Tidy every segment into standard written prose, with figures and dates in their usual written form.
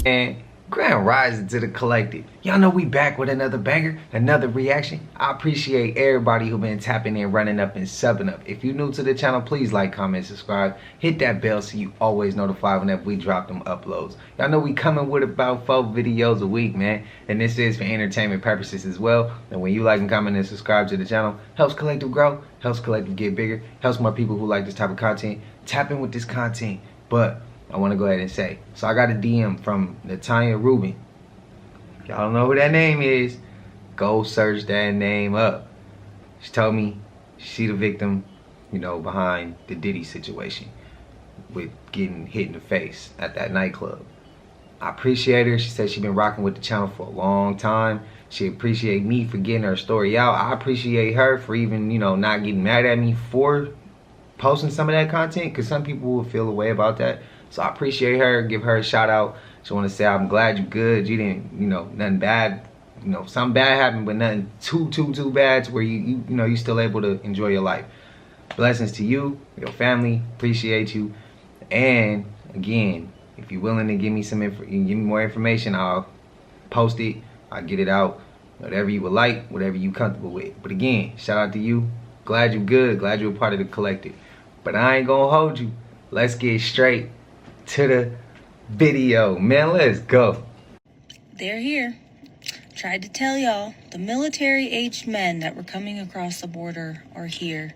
And grand rising to the collective. Y'all know we back with another banger, another reaction. I appreciate everybody who been tapping in, running up, and subbing up. If you're new to the channel, please like, comment, subscribe. Hit that bell so you always notified whenever we drop them uploads. Y'all know we coming with about 4 videos a week, man. And this is for entertainment purposes as well. And when you like and comment and subscribe to the channel, helps Collective grow, helps Collective get bigger, helps more people who like this type of content tap in with this content. But I want to go ahead and say, so I got a DM from Natanya Rubin. Y'all don't know who that name is, go search that name up. She told me she the victim, behind the Diddy situation with getting hit in the face at that nightclub. I appreciate her. She said she been rocking with the channel for a long time. She appreciate me for getting her story out. I appreciate her for even, not getting mad at me for posting some of that content, because some people will feel a way about that. So I appreciate her, give her a shout out. Just want to say I'm glad you're good. You didn't, nothing bad. Something bad happened, but nothing too bad to where you still able to enjoy your life. Blessings to you, your family. Appreciate you. And again, if you're willing to give me give me more information, I'll post it. I'll get it out. Whatever you would like, whatever you comfortable with. But again, shout out to you. Glad you're good. Glad you're a part of the collective. But I ain't gonna hold you. Let's get straight to the video, man. Let's go. They're here. Tried to tell y'all, the military-aged men that were coming across the border are here.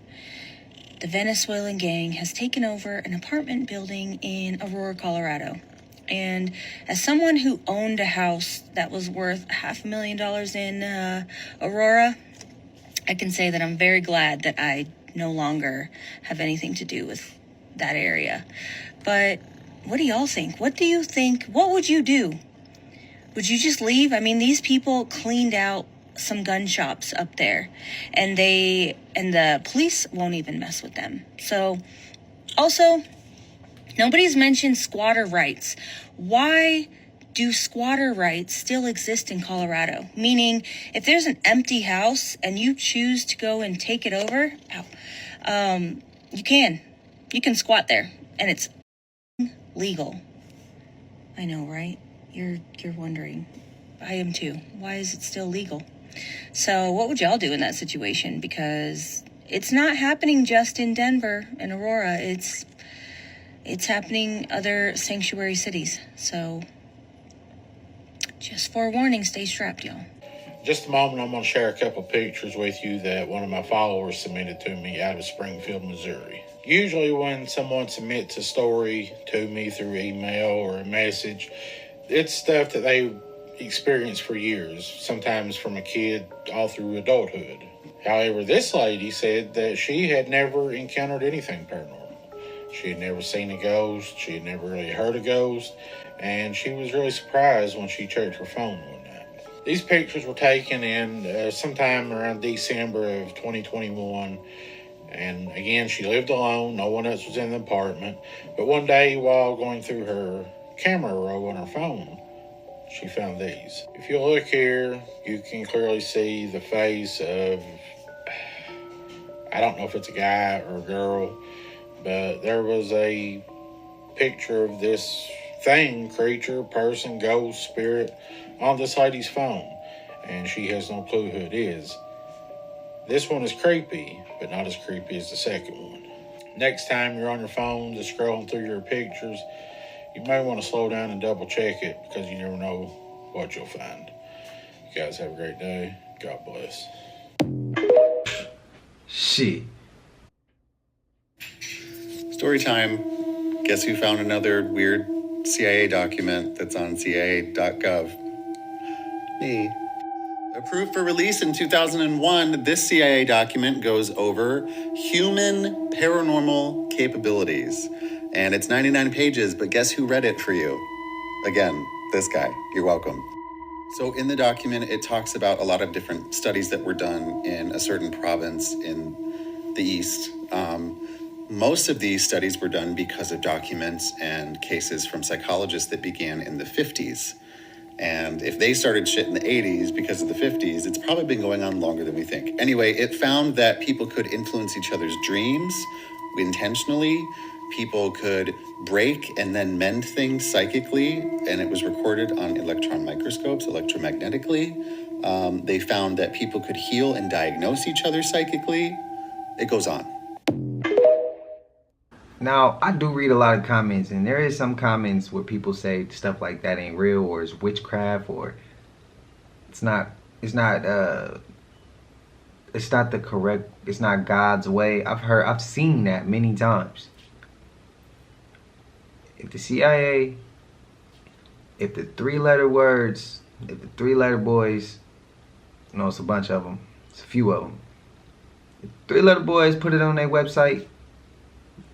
The Venezuelan gang has taken over an apartment building in Aurora, Colorado. And as someone who owned a house that was worth $500,000 in Aurora, I can say that I'm very glad that I no longer have anything to do with that area. But what do y'all think? What do you think? What would you do? Would you just leave? I mean, these people cleaned out some gun shops up there, and the police won't even mess with them. So, also, nobody's mentioned squatter rights. Why do squatter rights still exist in Colorado? Meaning, if there's an empty house and you choose to go and take it over, you can squat there, and it's legal. I know, right? You're wondering. I am too. Why is it still legal? So what would y'all do in that situation? Because it's not happening just in Denver and Aurora. It's happening other sanctuary cities. So just forewarning, stay strapped, y'all. Just a moment, I'm going to share a couple pictures with you that one of my followers submitted to me out of Springfield, Missouri. Usually when someone submits a story to me through email or a message, it's stuff that they experienced for years, sometimes from a kid all through adulthood. However, this lady said that she had never encountered anything paranormal. She had never seen a ghost, she had never really heard a ghost, and she was really surprised when she checked her phone one night. These pictures were taken in sometime around December of 2021. And again, she lived alone. No one else was in the apartment. But one day, while going through her camera roll on her phone, she found these. If you look here, you can clearly see the face of, I don't know if it's a guy or a girl, but there was a picture of this thing, creature, person, ghost, spirit, on this lady's phone. And she has no clue who it is. This one is creepy, but not as creepy as the second one. Next time you're on your phone just scrolling through your pictures, you may want to slow down and double check it, because you never know what you'll find. You guys have a great day. God bless. Shit. Story time. Guess who found another weird CIA document that's on CIA.gov? Me. Approved for release in 2001, this CIA document goes over human paranormal capabilities. And it's 99 pages, but guess who read it for you? Again, this guy. You're welcome. So in the document, it talks about a lot of different studies that were done in a certain province in the East. Most of these studies were done because of documents and cases from psychologists that began in the 50s. And if they started shit in the 80s because of the 50s, it's probably been going on longer than we think. Anyway, it found that people could influence each other's dreams intentionally, people could break and then mend things psychically, and it was recorded on electron microscopes, electromagnetically. They found that people could heal and diagnose each other psychically. It goes on. Now, I do read a lot of comments, and there is some comments where people say stuff like that ain't real, or it's witchcraft, or it's not the correct, it's not God's way. I've seen that many times. If the CIA, if the three-letter boys, it's a bunch of them, it's a few of them. If three-letter boys put it on their website,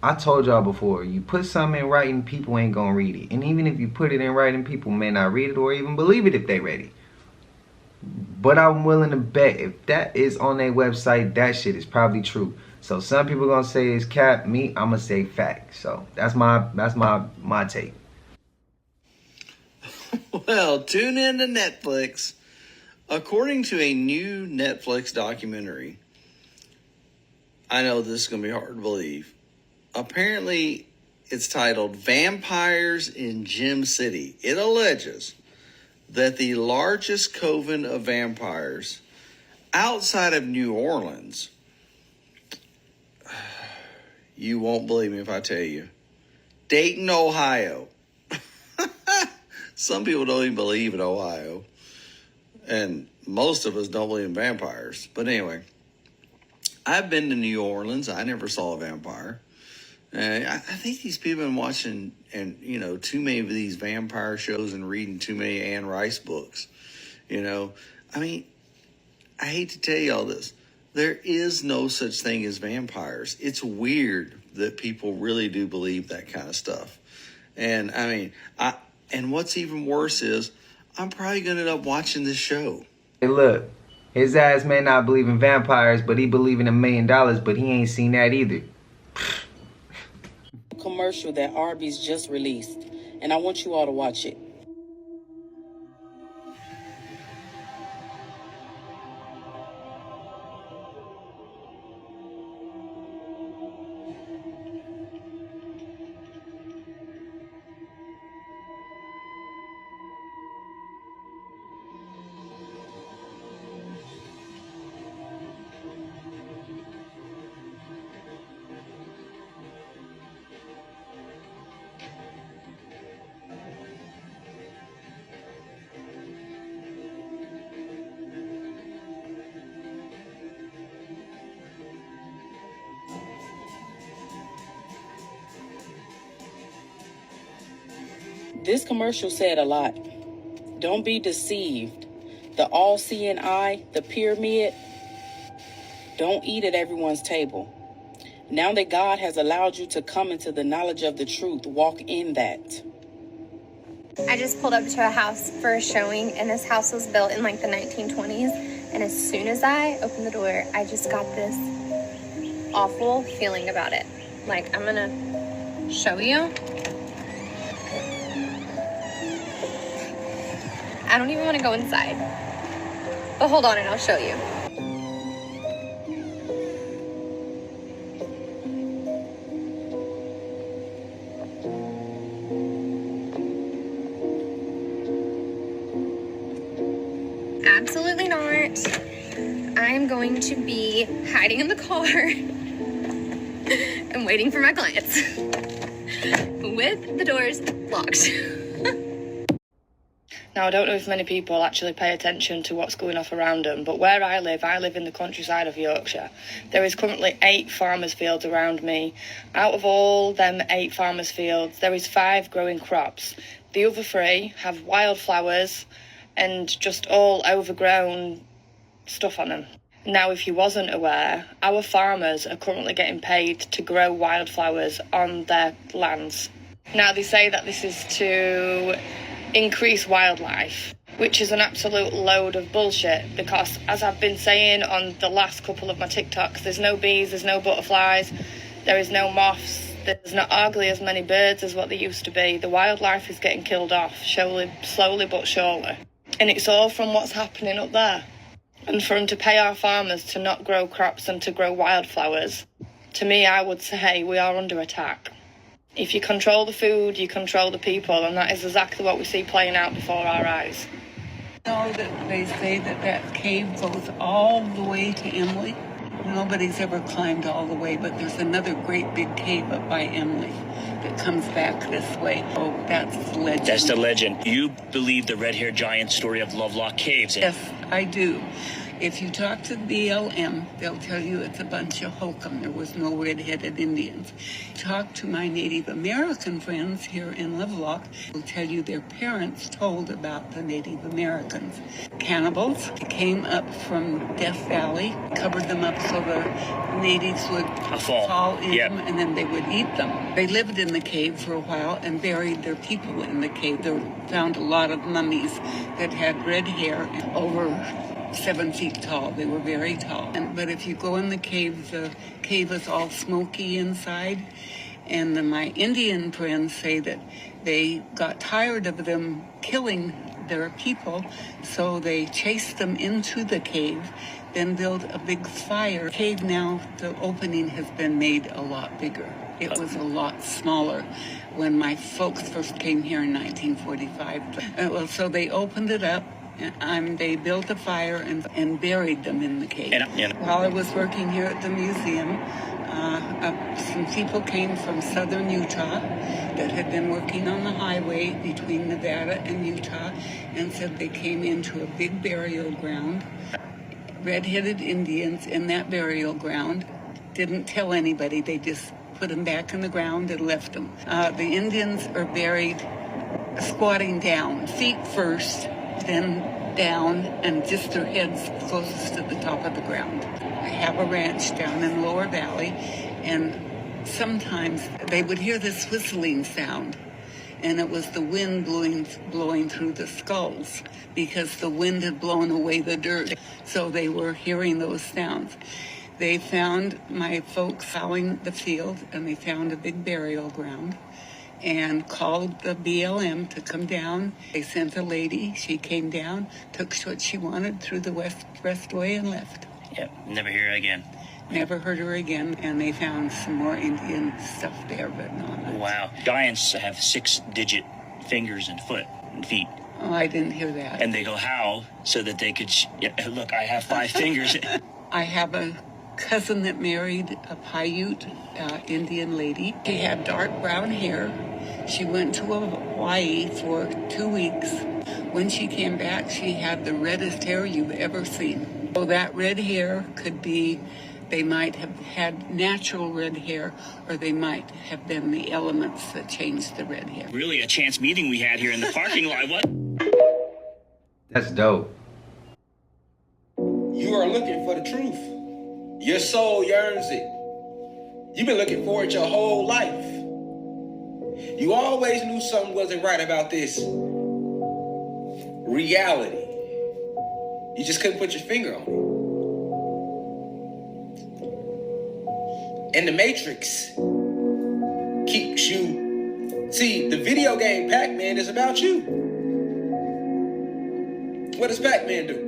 I told y'all before, you put something in writing, people ain't gonna read it. And even if you put it in writing, people may not read it or even believe it if they read it. But I'm willing to bet if that is on their website, that shit is probably true. So some people gonna say it's cap. Me, I'm gonna say fact. So that's my take. Well, tune in to Netflix. According to a new Netflix documentary, I know this is gonna be hard to believe. Apparently, it's titled Vampires in Gem City. It alleges that the largest coven of vampires outside of New Orleans, you won't believe me if I tell you, Dayton, Ohio. Some people don't even believe in Ohio. And most of us don't believe in vampires. But anyway, I've been to New Orleans. I never saw a vampire. I think these people have been watching too many of these vampire shows and reading too many Anne Rice books. I hate to tell you all this. There is no such thing as vampires. It's weird that people really do believe that kind of stuff. And and what's even worse is I'm probably going to end up watching this show. Hey, look, his ass may not believe in vampires, but he believe in $1 million, but he ain't seen that either. Commercial that Arby's just released, and I want you all to watch it. This commercial said a lot. Don't be deceived. The all-seeing eye, the pyramid, don't eat at everyone's table. Now that God has allowed you to come into the knowledge of the truth, walk in that. I just pulled up to a house for a showing, and this house was built in like the 1920s. And as soon as I opened the door, I just got this awful feeling about it. Like, I'm gonna show you. I don't even want to go inside. But hold on and I'll show you. Absolutely not. I'm going to be hiding in the car and waiting for my clients with the doors locked. Now, I don't know if many people actually pay attention to what's going off around them, but where I live in the countryside of Yorkshire. There is currently 8 farmers' fields around me. Out of all them 8 farmers' fields, there is 5 growing crops. The other 3 have wildflowers and just all overgrown stuff on them. Now, if you wasn't aware, our farmers are currently getting paid to grow wildflowers on their lands. Now, they say that this is to increase wildlife, which is an absolute load of bullshit, because as I've been saying on the last couple of my TikToks, there's no bees, there's no butterflies, there is no moths, there's not hardly as many birds as what there used to be. The wildlife is getting killed off, slowly but surely. And it's all from what's happening up there. And for them to pay our farmers to not grow crops and to grow wildflowers, to me, I would say we are under attack. If you control the food, you control the people, and that is exactly what we see playing out before our eyes. Know that they say that that cave goes all the way to Emily. Nobody's ever climbed all the way, but there's another great big cave up by Emily that comes back this way. Oh, that's the legend. That's the legend. You believe the red-haired giant story of Lovelock Caves? Yes, I do. If you talk to BLM, they'll tell you it's a bunch of hokum. There was no red-headed Indians. Talk to my Native American friends here in Lovelock, they'll tell you their parents told about the Native Americans. Cannibals came up from Death Valley, covered them up so the natives would fall in them, and then they would eat them. They lived in the cave for a while and buried their people in the cave. They found a lot of mummies that had red hair over 7 feet tall. They were very tall. But if you go in the cave is all smoky inside. And my Indian friends say that they got tired of them killing their people, so they chased them into the cave, then built a big fire. Cave now, the opening has been made a lot bigger. It was a lot smaller when my folks first came here in 1945. So they opened it up. They built a fire and buried them in the cave. While I was working here at the museum, some people came from southern Utah that had been working on the highway between Nevada and Utah and said they came into a big burial ground. Red-headed Indians in that burial ground didn't tell anybody. They just put them back in the ground and left them. The Indians are buried squatting down, feet first, then down, and just their heads closest to the top of the ground. I have a ranch down in Lower Valley, and sometimes they would hear this whistling sound, and it was the wind blowing through the skulls because the wind had blown away the dirt, so they were hearing those sounds. They found my folks plowing the field, and they found a big burial ground and called the BLM to come down. They sent a lady. She came down, took what she wanted through the westway and left. Yep, never hear her again. Never heard her again, and they found some more Indian stuff there, but not much. Wow. Giants have 6-digit fingers and feet. Oh, I didn't hear that. And they go how so that they could, look, I have 5 fingers. I have a cousin that married a Paiute Indian lady. She had dark brown hair. She went to Hawaii for 2 weeks. When she came back, she had the reddest hair you've ever seen. So that red hair could be, they might have had natural red hair, or they might have been the elements that changed the red hair. Really a chance meeting we had here in the parking lot. What? That's dope. You are looking for the truth. Your soul yearns it. You've been looking for it your whole life. You always knew something wasn't right about this reality. You just couldn't put your finger on it. And the Matrix keeps you... See, the video game Pac-Man is about you. What does Pac-Man do?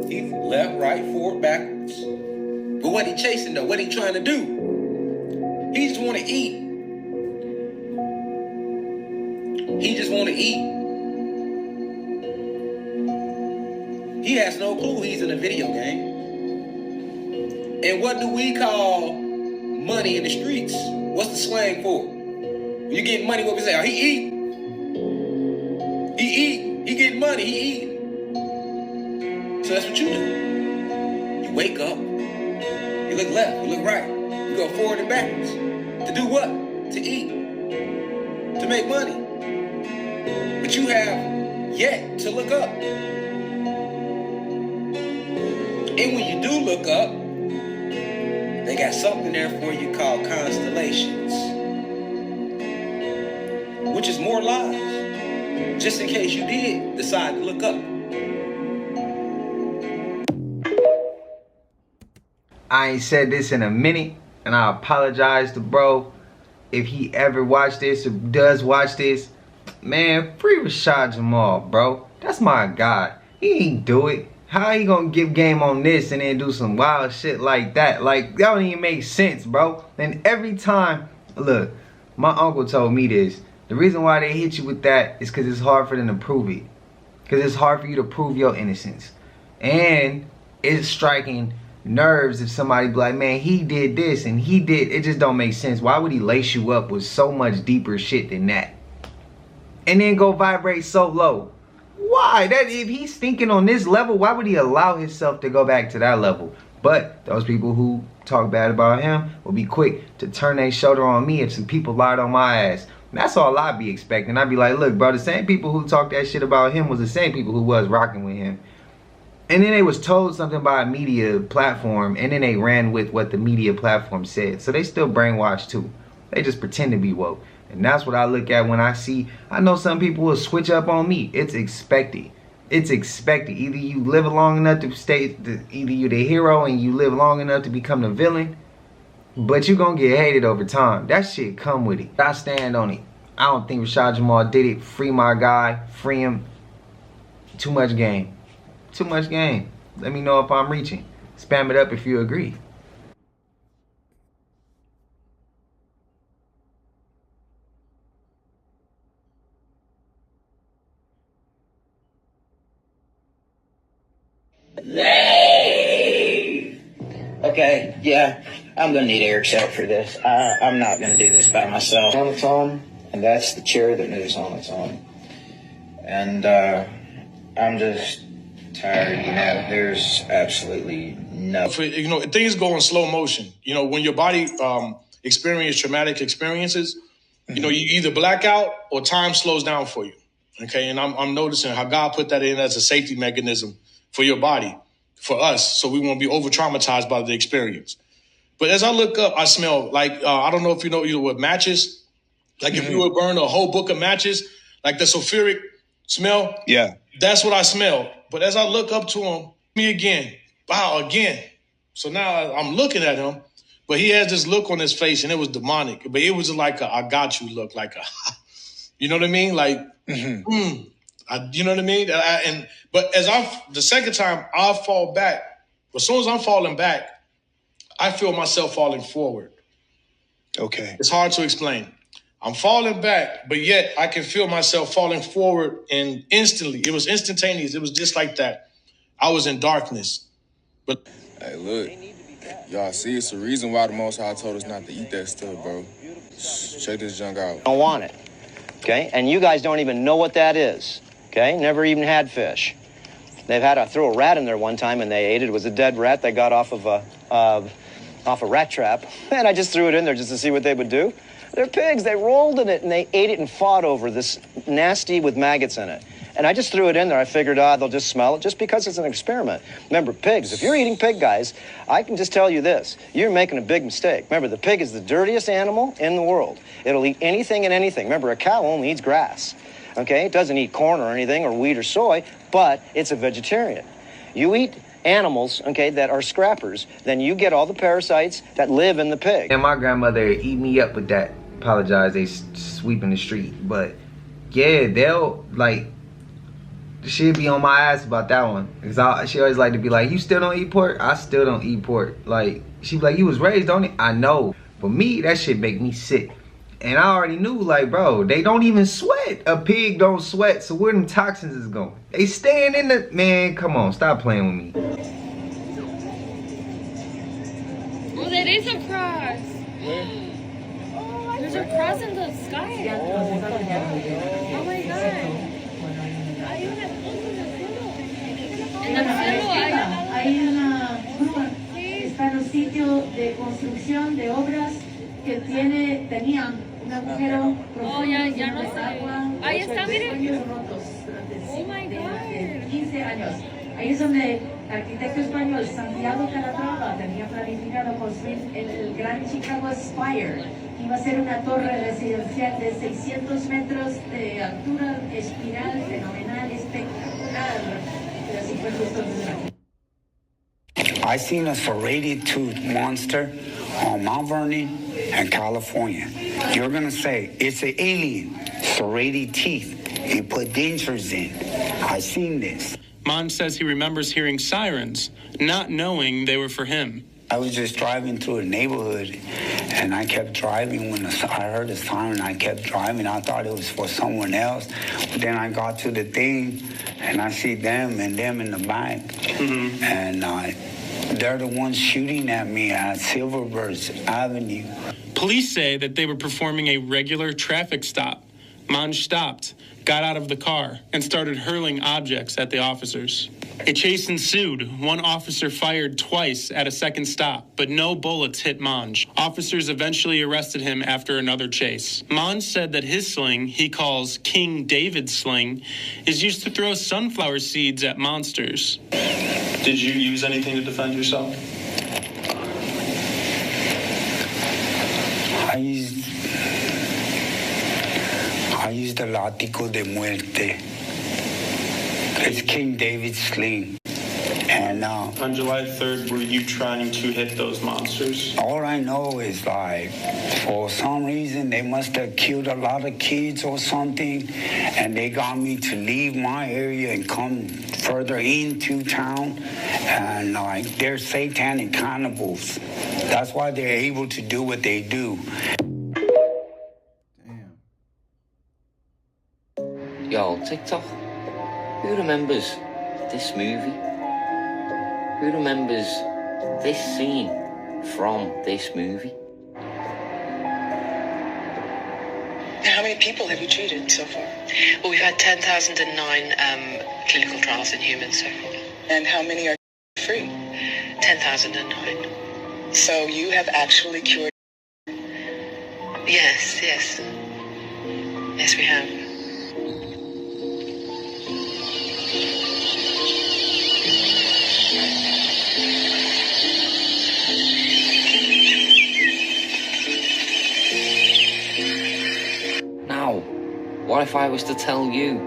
He left, right, forward, backwards. But what he chasing though? What he trying to do? He just want to eat. He just want to eat. He has no clue he's in a video game. And what do we call money in the streets? What's the slang for? When you get money, what we say? Oh, he eat. He eat. He get money. He eat. So that's what you do. You wake up. You look left. You look right. You go forward and backwards. To do what? To eat. To make money. But you have yet to look up. And when you do look up, they got something there for you called constellations, which is more lies, just in case you did decide to look up. I ain't said this in a minute, and I apologize to bro if he ever watched this or does watch this. Man, free Rashad Jamal, bro. That's my guy. He ain't do it. How he gonna give game on this and then do some wild shit like that? Like, that don't even make sense, bro. And every time Look, my uncle told me this. The reason why they hit you with that is because it's hard for them to prove it. Because it's hard for you to prove your innocence. And it's striking nerves if somebody be like, man, he did this and he did. It just don't make sense. Why would he lace you up with so much deeper shit than that? And then go vibrate so low? Why? That if he's thinking on this level, why would he allow himself to go back to that level? But those people who talk bad about him will be quick to turn their shoulder on me if some people lied on my ass. And that's all I'd be expecting. I'd be like, look, bro, the same people who talked that shit about him was the same people who was rocking with him. And then they was told something by a media platform, and then they ran with what the media platform said. So they still brainwashed too. They just pretend to be woke. And that's what I look at when I see, I know some people will switch up on me. It's expected. It's expected. Either you live long enough to stay, either you're the hero and you live long enough to become the villain, but you're going to get hated over time. That shit come with it. I stand on it. I don't think Rashad Jamal did it. Free my guy. Free him. Too much game. Too much game. Let me know if I'm reaching. Spam it up if you agree. Okay, yeah, I'm gonna need Eric's help for this. I'm not gonna do this by myself on its own, and that's the chair that moves on its own. And I'm just tired, you know, there's absolutely no... You know, things go in slow motion. You know, when your body experiences traumatic experiences, you know, you either black out or time slows down for you. Okay, and I'm noticing how God put that in as a safety mechanism for your body, for us, so we won't be over-traumatized by the experience. But as I look up, I smell like, I don't know if you know what matches, like if you would burn a whole book of matches, like the sulfuric smell. Yeah. That's what I smell. But as I look up to him, me again, wow, again. So now I'm looking at him, but he has this look on his face and it was demonic, but it was like a, I got you look, like a, you know what I mean? Like, you know what I mean? But as the second time I fall back, as soon as I'm falling back, I feel myself falling forward. Okay. It's hard to explain. I'm falling back, but yet I can feel myself falling forward, and instantly, it was instantaneous. It was just like that. I was in darkness. But hey, look, y'all see, it's the reason why the Most High told us not to eat that stuff, bro. Check this junk out. I don't want it, okay? And you guys don't even know what that is, okay? Never even had fish. They've had to throw a rat in there one time and they ate it. It was a dead rat they got off of a rat trap. And I just threw it in there just to see what they would do. They're pigs. They rolled in it and they ate it and fought over this nasty with maggots in it. And I just threw it in there. I figured, they'll just smell it just because it's an experiment. Remember, pigs, if you're eating pig, guys, I can just tell you this. You're making a big mistake. Remember, the pig is the dirtiest animal in the world. It'll eat anything and anything. Remember, a cow only eats grass. Okay? It doesn't eat corn or anything or wheat or soy, but it's a vegetarian. You eat animals, okay, that are scrappers, then you get all the parasites that live in the pig. And my grandmother eat me up with that. Apologize, they sweeping the street. But yeah, they'll like, she'd be on my ass about that one. Cause she always like to be like, you still don't eat pork? I still don't eat pork. Like, she'd be like, you was raised on it? I know. But me, that shit make me sick. And I already knew, like, bro, they don't even sweat. A pig don't sweat, so where them toxins is going? They staying in the, man, come on, stop playing with me. Oh, that is a cross. There's a cross in the sky. Oh my god. En el cielo hay una grúa. Está en el sitio de construcción de obras que tenían un agujero profundo de agua. Ahí está, miren. Oh my god. 15 años. Ahí es donde el arquitecto español Santiago Calatrava tenía planificado construir el Gran Chicago Spire. Iba a ser una torre residencial de 600 metros de altura, espiral, fenomenal, espectacular. Pero así fue justo desde I seen a serrated-tooth monster on Mount Vernon and California. You're gonna say it's an alien, serrated teeth. He put dentures in. I seen this. Mon says he remembers hearing sirens, not knowing they were for him. I was just driving through a neighborhood, and I kept driving. When I heard the siren, I kept driving. I thought it was for someone else. But then I got to the thing, and I see them and them in the back. Mm-hmm. And they're the ones shooting at me at Silverbirds Avenue. Police say that they were performing a regular traffic stop. Monge stopped, got out of the car, and started hurling objects at the officers. A chase ensued. One officer fired twice at a second stop, but no bullets hit Monge. Officers eventually arrested him after another chase. Monge said that his sling, he calls King David's sling, is used to throw sunflower seeds at monsters. Did you use anything to defend yourself? I used the látigo de muerte. It's King David's sling. And on July 3rd, were you trying to hit those monsters? All I know is, like, for some reason, they must have killed a lot of kids or something, and they got me to leave my area and come further into town. And, like, they're satanic cannibals. That's why they're able to do what they do. Yo, TikTok, who remembers this movie? Who remembers this scene from this movie? How many people have you treated so far? Well, we've had 10,009 clinical trials in humans so far. And how many are free? 10,009. So you have actually cured? Yes. Yes, we have. What if I was to tell you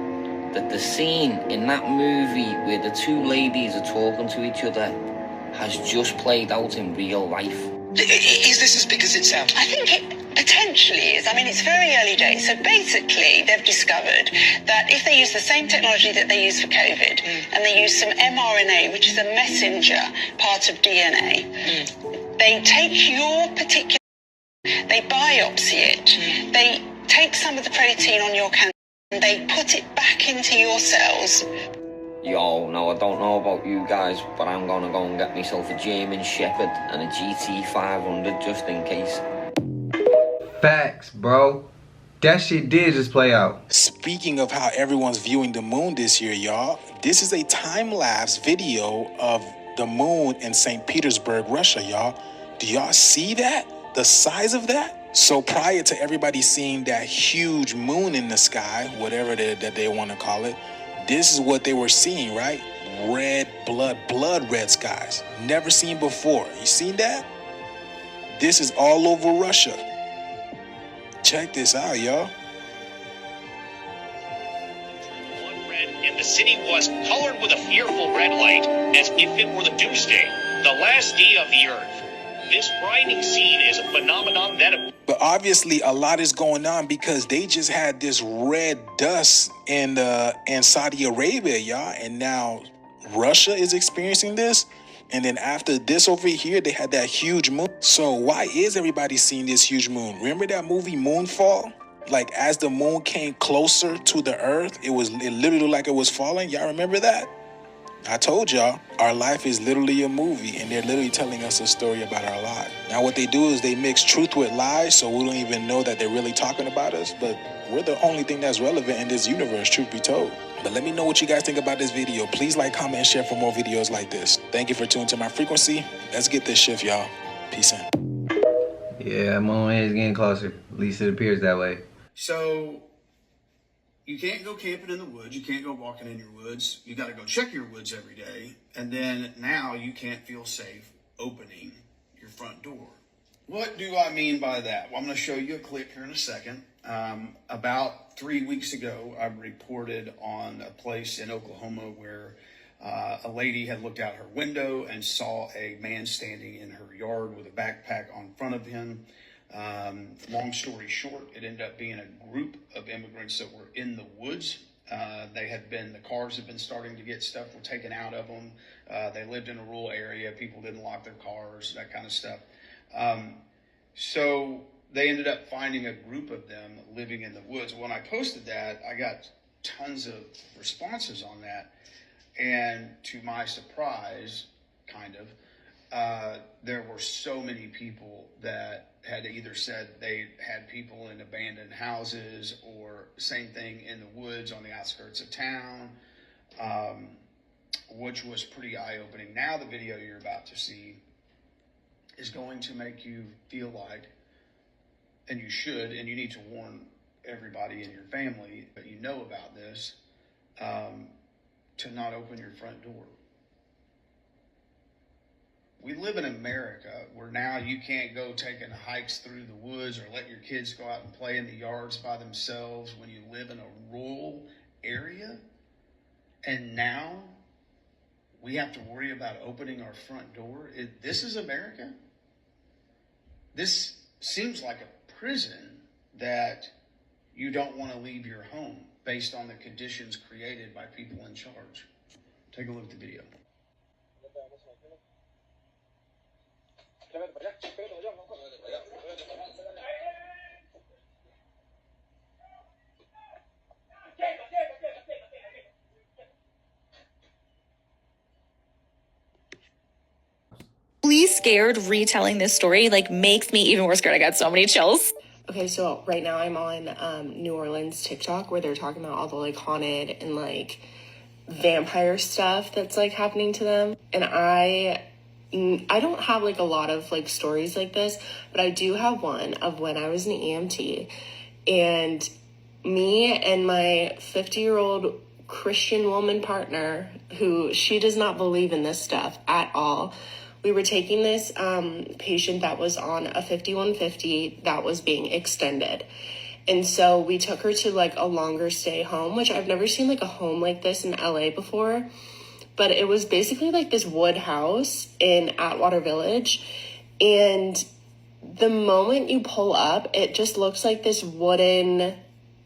that the scene in that movie where the two ladies are talking to each other has just played out in real life? Is this as big as it sounds? I think it potentially is. I mean, it's very early days. So basically, they've discovered that if they use the same technology that they use for COVID, and they use some mRNA, which is a messenger part of DNA, they take your particular, they biopsy it, they take some of the protein on your cancer and they put it back into your cells. Yo, no, I don't know about you guys, but I'm gonna go and get myself a German Shepherd and a GT500 just in case. Facts, bro. That shit did just play out. Speaking of how everyone's viewing the moon this year, y'all, this is a time-lapse video of the moon in St. Petersburg, Russia, y'all. Do y'all see that? The size of that? So prior to everybody seeing that huge moon in the sky, whatever that they want to call it, this is what they were seeing, right? Red blood red skies. Never seen before. You seen that? This is all over Russia. Check this out, y'all. Blood red, and the city was colored with a fearful red light, as if it were the doomsday, the last day of the earth. This frightening scene is a phenomenon that... But obviously a lot is going on because they just had this red dust in Saudi Arabia, y'all. And now Russia is experiencing this. And then after this over here, they had that huge moon. So why is everybody seeing this huge moon? Remember that movie Moonfall? Like as the moon came closer to the earth, it literally looked like it was falling. Y'all remember that? I told y'all, our life is literally a movie, and they're literally telling us a story about our life. Now what they do is they mix truth with lies, so we don't even know that they're really talking about us, but we're the only thing that's relevant in this universe, truth be told. But let me know what you guys think about this video. Please like, comment, and share for more videos like this. Thank you for tuning to my frequency. Let's get this shift, y'all. Peace in. Yeah, moon is getting closer. At least it appears that way. So you can't go camping in the woods. You can't go walking in your woods. You got to go check your woods every day. And then now you can't feel safe opening your front door. What do I mean by that? Well, I'm going to show you a clip here in a second. About 3 weeks ago, I reported on a place in Oklahoma where a lady had looked out her window and saw a man standing in her yard with a backpack on front of him. Long story short, it ended up being a group of immigrants that were in the woods The cars had been starting to get stuff were taken out of them. They lived in a rural area. People didn't lock their cars, that kind of stuff. So they ended up finding a group of them living in the woods. When I posted that, I got tons of responses on that. And to my surprise, kind of, there were so many people that had either said they had people in abandoned houses or same thing in the woods on the outskirts of town, which was pretty eye-opening. Now the video you're about to see is going to make you feel like, and you should, and you need to warn everybody in your family that you know about this, to not open your front door. We live in America where now you can't go taking hikes through the woods or let your kids go out and play in the yards by themselves when you live in a rural area. And now we have to worry about opening our front door. This is America. This seems like a prison that you don't want to leave your home based on the conditions created by people in charge. Take a look at the video. Really scared retelling this story makes me even more scared. I got so many chills. Okay, so right now I'm on New Orleans TikTok where they're talking about all the haunted and vampire stuff that's happening to them. And I don't have a lot of stories like this, but I do have one of when I was an EMT, and me and my 50-year-old Christian woman partner, who she does not believe in this stuff at all. We were taking this patient that was on a 5150 that was being extended. And so we took her to a longer stay home, which I've never seen a home like this in LA before. But it was basically this wood house in Atwater Village. And the moment you pull up, it just looks like this wooden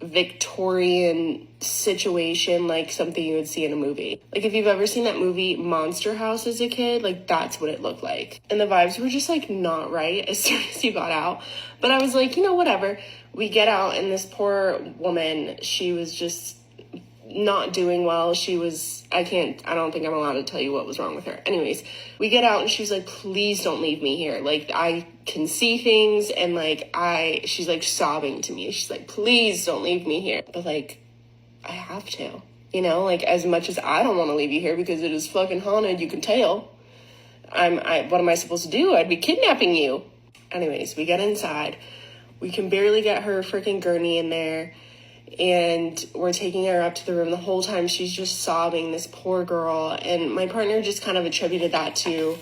Victorian situation, something you would see in a movie. If you've ever seen that movie Monster House as a kid, that's what it looked like. And the vibes were just not right as soon as you got out. But I was whatever. We get out, and this poor woman, she was just not doing well. I don't think I'm allowed to tell you what was wrong with her. Anyways, we get out and she's like, please don't leave me here. I can see things, and she's sobbing to me. She's like, please don't leave me here. But I have to, as much as I don't want to leave you here because it is fucking haunted, you can tell. What am I supposed to do? I'd be kidnapping you. Anyways, we get inside. We can barely get her freaking gurney in there. And we're taking her up to the room. The whole time she's just sobbing, this poor girl. And my partner just kind of attributed that to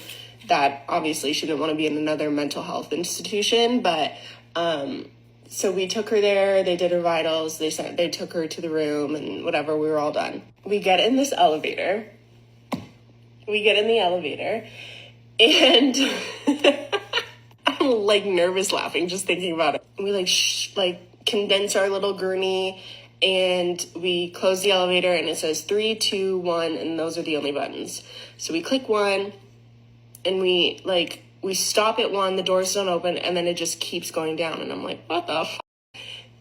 that obviously she didn't want to be in another mental health institution. But so we took her there. They did her vitals. They took her to the room and whatever. We were all done. We get in this elevator. And I'm nervous laughing just thinking about it. We condense our little gurney, and we close the elevator, and it says 3, 2, 1, and those are the only buttons. So we click 1, and we stop at 1, the doors don't open, and then it just keeps going down, and I'm like, what the f***?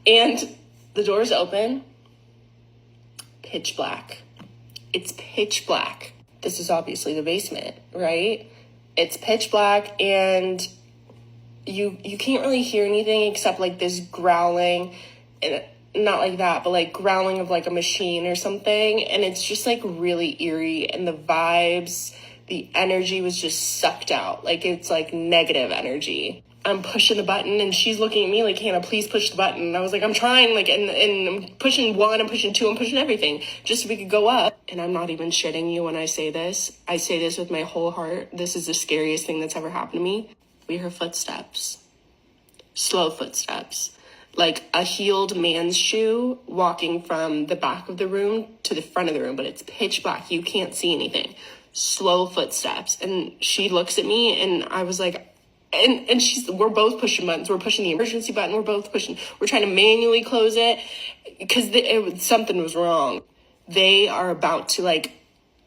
And the doors open, pitch black. It's pitch black. This is obviously the basement, right? It's pitch black, and you can't really hear anything except this growling, and not like that, but growling of a machine or something. And it's just really eerie, and the vibes, the energy was just sucked out. It's negative energy. I'm pushing the button, and she's looking at me like, Hannah, please push the button. And I was I'm trying, and I'm pushing 1, I'm pushing 2, I'm pushing everything just so we could go up. And I'm not even shitting you when I say this. I say this with my whole heart. This is the scariest thing that's ever happened to me. We hear footsteps, slow footsteps, a heeled man's shoe walking from the back of the room to the front of the room, but it's pitch black. You can't see anything. Slow footsteps. And she looks at me, and I was we're both pushing buttons. We're pushing the emergency button. We're both pushing. We're trying to manually close it. because something was wrong. They are about to like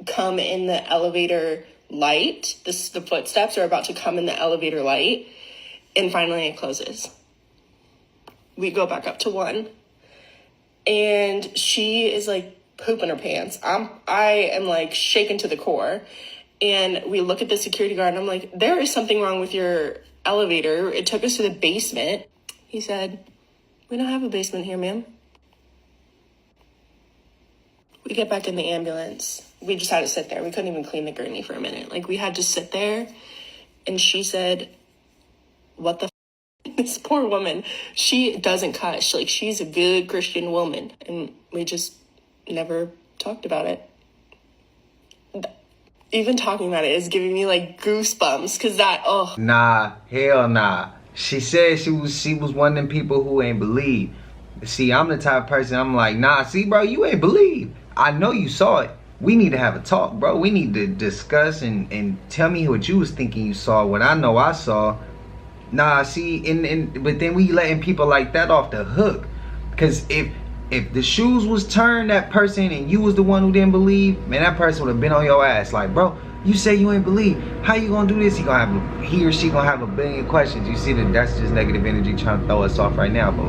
come in the elevator light. The footsteps are about to come in the elevator light, and finally it closes. We go back up to 1, and she is like pooping her pants. I am like shaken to the core, and we look at the security guard, and I'm like, there is something wrong with your elevator. It took us to the basement. He said, we don't have a basement here, ma'am. We get back in the ambulance. We just had to sit there. We couldn't even clean the gurney for a minute. Like, we had to sit there. And she said, what the f-? This poor woman, she doesn't cuss. Like, she's a good Christian woman. And we just never talked about it. Even talking about it is giving me, like, goosebumps. Because that, oh. Nah, hell nah. She said she was one of them people who ain't believe. See, I'm the type of person, I'm like, nah, see, bro, you ain't believe. I know you saw it. We need to have a talk, bro. We need to discuss and tell me what you was thinking you saw, what I know I saw. Nah, see, but then we letting people like that off the hook. Because if the shoes was turned that person and you was the one who didn't believe, man, that person would have been on your ass. Like, bro, you say you ain't believe. How you gonna do this? He or she gonna have a billion questions. You see that's just negative energy trying to throw us off right now, bro.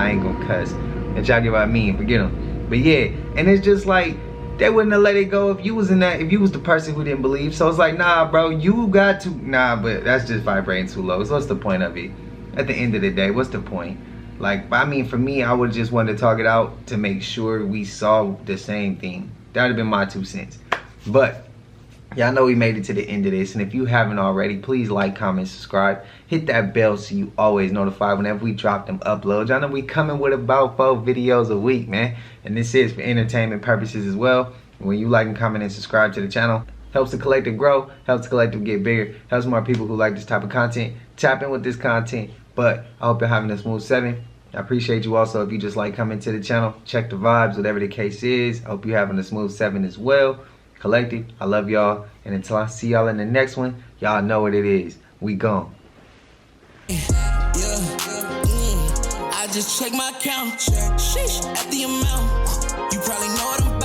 I ain't gonna cuss. And y'all get what I mean, forget them. But yeah, and it's just like, they wouldn't have let it go if you was if you was the person who didn't believe. So it's like, nah, bro, you got to, but that's just vibrating too low. So what's the point of it? At the end of the day, what's the point? Like, I mean, for me, I would just want to talk it out to make sure we saw the same thing. That would have been my 2 cents. But y'all know we made it to the end of this, and if you haven't already, please like, comment, subscribe. Hit that bell so you always notified whenever we drop them uploads. Y'all know we coming with about 4 videos a week, man. And this is for entertainment purposes as well. When you like and comment and subscribe to the channel, helps the collective grow, helps the collective get bigger, helps more people who like this type of content tap in with this content. But I hope you're having a smooth 7. I appreciate you also if you just like coming to the channel, check the vibes, whatever the case is. I hope you're having a smooth 7 as well. Collective, I love y'all, and until I see y'all in the next one, y'all know what it is. We gone. I just check my account, sheesh, at the amount. You probably know what I'm